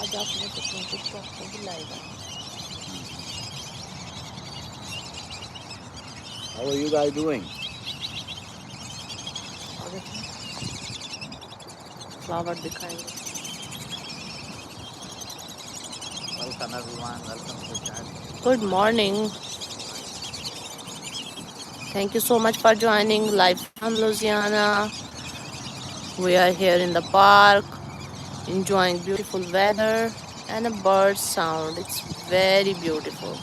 आज आपने कितने टिकटॉक पे बुलाएगा. How are you guys doing? Flower दिखाएंगे. Welcome everyone. Welcome to the channel. Good morning. Thank you so much for joining live from Louisiana. We are here in the park, enjoying beautiful weather and a bird sound. It's very beautiful.